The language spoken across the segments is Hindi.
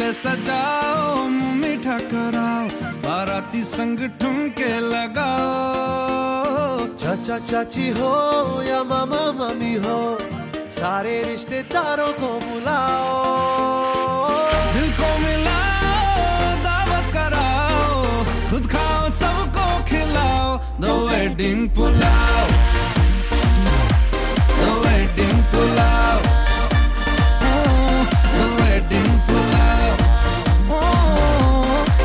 गले सजाओ, मुंह मीठा कराओ, बाराती संग ठुमके लगाओ। चाचा चाची हो या मामा मामी हो, सारे रिश्तेदारों को बुलाओ। दिल को मिलाओ, दावत कराओ, खुद खाओ सबको खिलाओ। The wedding pulao, the wedding pulao, the wedding pulao,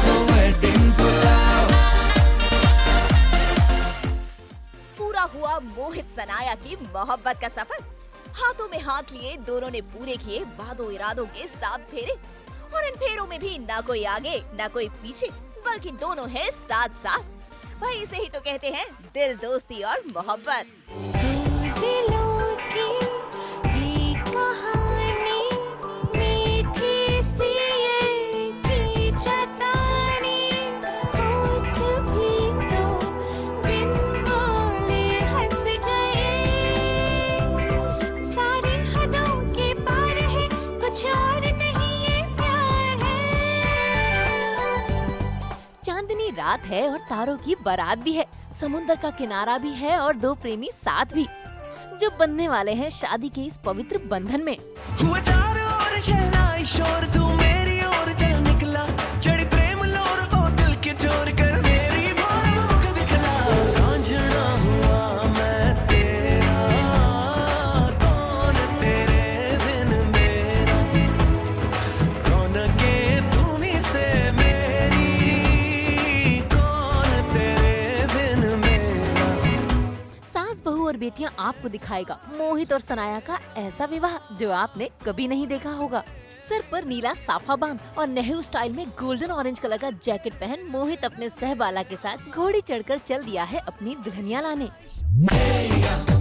the wedding pulao. पूरा हुआ मोहित सनाया की मोहब्बत का सफर। हाथों में हाथ लिए दोनों ने पूरे किए वादों इरादों के 7 फेरे, और इन फेरों में भी ना कोई आगे ना कोई पीछे, बल्कि दोनों है साथ साथ। भाई इसे ही तो कहते हैं दिल, दोस्ती और मोहब्बत। चांदनी रात है और तारों की बारात भी है, समुंदर का किनारा भी है और 2 प्रेमी साथ भी, जो बनने वाले हैं शादी के इस पवित्र बंधन में। हुआ चारों ओर शहनाई शोर, तू मेरी ओर चल निकला, चढ़ी प्रेम लोर ओ दिल के चोर कर मेरी भोर मुख दिखला। रांझना हुआ मैं तेरा, कौन तेरे बिन मेरा, रौनकें तुम्हीं से मेरी, कौन तेरे बिन मेरा। सास बहू और बेटियां आपको दिखाएगा मोहित और सनाया का ऐसा विवाह जो आपने कभी नहीं देखा होगा। सर पर नीला साफा बांध और नेहरू स्टाइल में गोल्डन ऑरेंज कलर का जैकेट पहन मोहित अपने सहबाला के साथ घोड़ी चढ़कर चल दिया है अपनी दुल्हनिया लाने।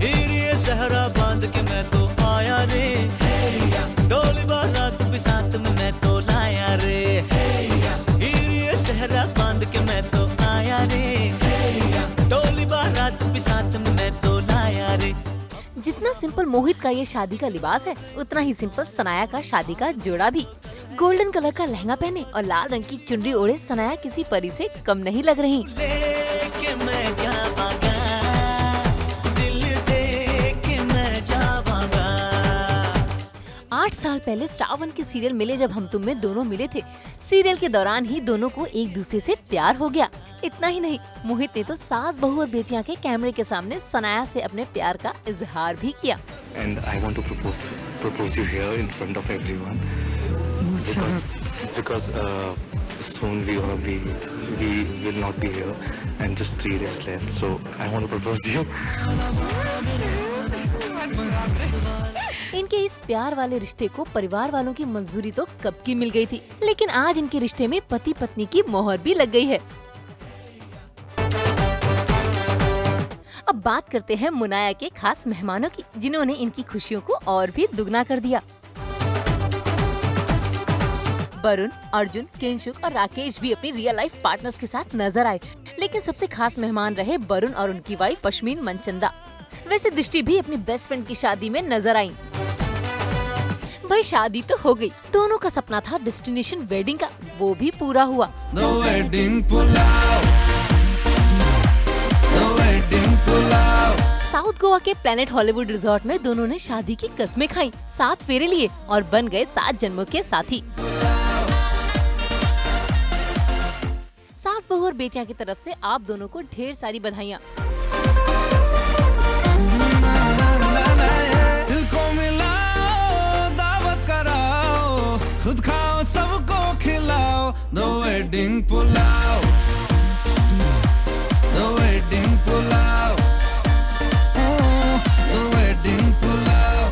हीरे सहरा बांध के मैं तो आया रे, डोली बारात भी साथ में मैं तो लाया रे। हीरे सहरा बांध के मैं तो आया रे, डोली बारात भी साथ में मैं तो लाया रे। जितना सिंपल मोहित का ये शादी का लिबास है, उतना ही सिंपल सनाया का शादी का जोड़ा भी। गोल्डन कलर का लहंगा पहने और लाल रंग की चुनरी ओढ़े सनाया किसी परी से कम नहीं लग रही। लेके मैं जावांगा, दिल दे के मैं जावांगा। 8 साल पहले स्टार 1 के सीरियल मिले जब हम तुम में दोनों मिले थे। सीरियल के दौरान ही दोनों को एक दूसरे से प्यार हो गया। इतना ही नहीं, मोहित ने तो सास बहू और बेटियां के कैमरे के सामने सनाया से अपने प्यार का इजहार भी किया। And I want to propose you here in front of everyone because soon we will not be here and just 3 days left, so I want to propose you. इनके इस प्यार वाले रिश्ते को परिवार वालों की मंजूरी तो कब की मिल गई थी, लेकिन आज इनके रिश्ते में पति पत्नी की मोहर भी लग गई है। अब बात करते हैं मुनाया के खास मेहमानों की, जिन्होंने इनकी खुशियों को और भी दुगना कर दिया। वरुण, अर्जुन, किंशुक और राकेश भी अपनी रियल लाइफ पार्टनर्स के साथ नजर आए, लेकिन सबसे खास मेहमान रहे वरुण और उनकी वाइफ पश्मीन मनचंदा। वैसे दृष्टि भी अपनी बेस्ट फ्रेंड की शादी में नजर आई। भाई शादी तो हो गई, दोनों का सपना था डेस्टिनेशन वेडिंग का, वो भी पूरा हुआ। The wedding pulao, the wedding pulao. South Goa के प्लेनेट हॉलीवुड रिजॉर्ट में दोनों ने शादी की कस्में खाई, 7 फेरे लिए और बन गए 7 जन्मों के साथी। सास बहू और बेटियां की तरफ से आप दोनों को ढेर सारी बधाइयाँ। दिल को मिलाओ, दावत कराओ, खुद खाओ सबको खिलाओ। The wedding pulao, the wedding pulao, the wedding pulao.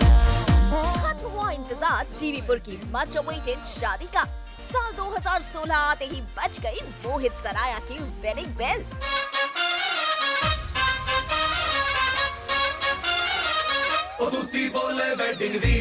खत्म हुआ इंतजार टीवी पर की मच अवेटेड शादी का। साल 2016 आते ही बज गई मोहित सनाया की वेडिंग बेल्स। दूती बोले वेडिंग दी,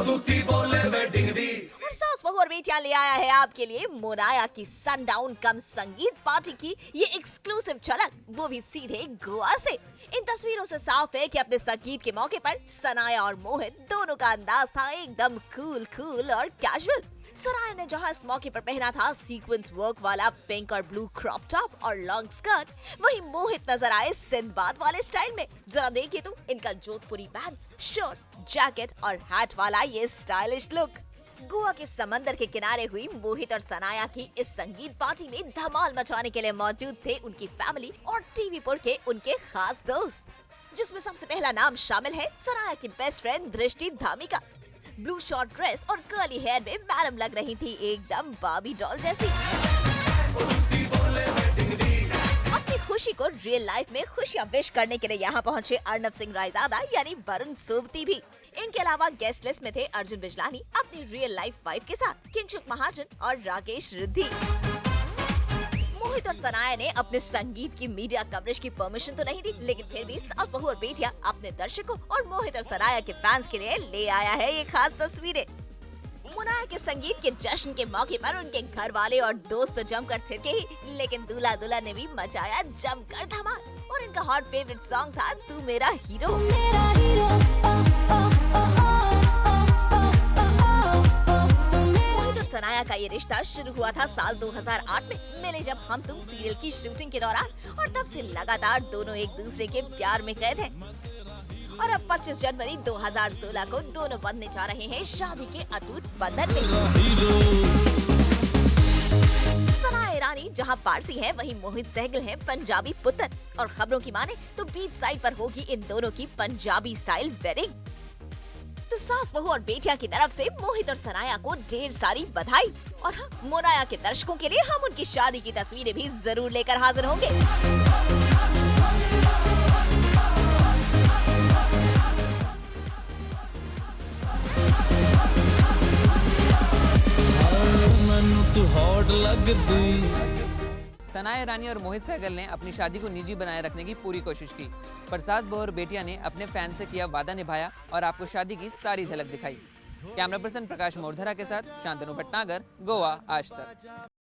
दूती बोले वेडिंग दी। और सास बहू और बेटियां ले आया है आपके लिए मुनाया की सनडाउन कम संगीत पार्टी की ये एक्सक्लूसिव झलक, वो भी सीधे गोवा से। इन तस्वीरों से साफ है कि अपने संगीत के मौके पर सनाया और मोहित दोनों का अंदाज था एकदम कूल और कैजुअल। सनाया ने जहां इस मौके पर पहना था सीक्वेंस वर्क वाला पिंक और ब्लू क्रॉप टॉप और लॉन्ग स्कर्ट, वहीं मोहित नजर आए सिंदबाद वाले स्टाइल में। जरा देखिए तो इनका जोधपुरी बैंड्स, शर्ट, जैकेट और हैट वाला ये स्टाइलिश लुक। गोवा के समंदर के किनारे हुई मोहित और सनाया की इस संगीत पार्टी में धमाल मचाने के लिए मौजूद थे उनकी फैमिली और टीवी पर के उनके खास दोस्त, जिसमें सबसे पहला नाम शामिल है सनाया की बेस्ट फ्रेंड दृष्टि धामिका। ब्लू शॉर्ट ड्रेस और कर्ली हेयर में मैडम लग रही थी एकदम बार्बी डॉल जैसी। अपनी खुशी को रियल लाइफ में खुशियां विश करने के लिए यहाँ पहुँचे अर्नब सिंह रायजादा यानी वरुण सोबती भी। इनके अलावा गेस्ट लिस्ट में थे अर्जुन बिजलानी अपनी रियल लाइफ वाइफ के साथ, किंगसुक महाजन और राकेश रिद्धि। मोहित और सनाया ने अपने संगीत की मीडिया कवरेज की परमिशन तो नहीं दी, लेकिन फिर भी सास बहू और बेटियां अपने दर्शकों और मोहित और सनाया के फैंस के लिए ले आया है ये खास तस्वीरें। मुनाया के संगीत के जश्न के मौके पर उनके घर वाले और दोस्त तो जमकर थिरके ही, लेकिन दूल्हा दुल्हन ने भी मचाया जमकर धमाल और इनका हॉट फेवरेट सॉन्ग था तू मेरा हीरो। मोहित और सनाया का ये रिश्ता शुरू हुआ था साल 2008 में, मिले जब हम तुम सीरियल की शूटिंग के दौरान, और तब से लगातार दोनों एक दूसरे के प्यार में कैद हैं। और अब 25 जनवरी 2016 को दोनों बंधने जा रहे हैं शादी के अटूट बंधन में। सनाया ईरानी जहां पारसी हैं, वहीं मोहित सहगल हैं पंजाबी पुत्र, और खबरों की माने तो बीच साइड पर होगी इन दोनों की पंजाबी स्टाइल वेडिंग। तो सास बहू और बेटियां की तरफ से मोहित और सनाया को ढेर सारी बधाई। और हाँ, मुनाया के दर्शकों के लिए हम उनकी शादी की तस्वीरें भी जरूर लेकर हाजिर होंगे। सनाया ईरानी और मोहित सहगल ने अपनी शादी को निजी बनाए रखने की पूरी कोशिश की, पर सास बहू और बेटियां ने अपने फैन से किया वादा निभाया और आपको शादी की सारी झलक दिखाई। कैमरा पर्सन प्रकाश मोरधरा के साथ शांतनु भटनागर, गोवा आज तक।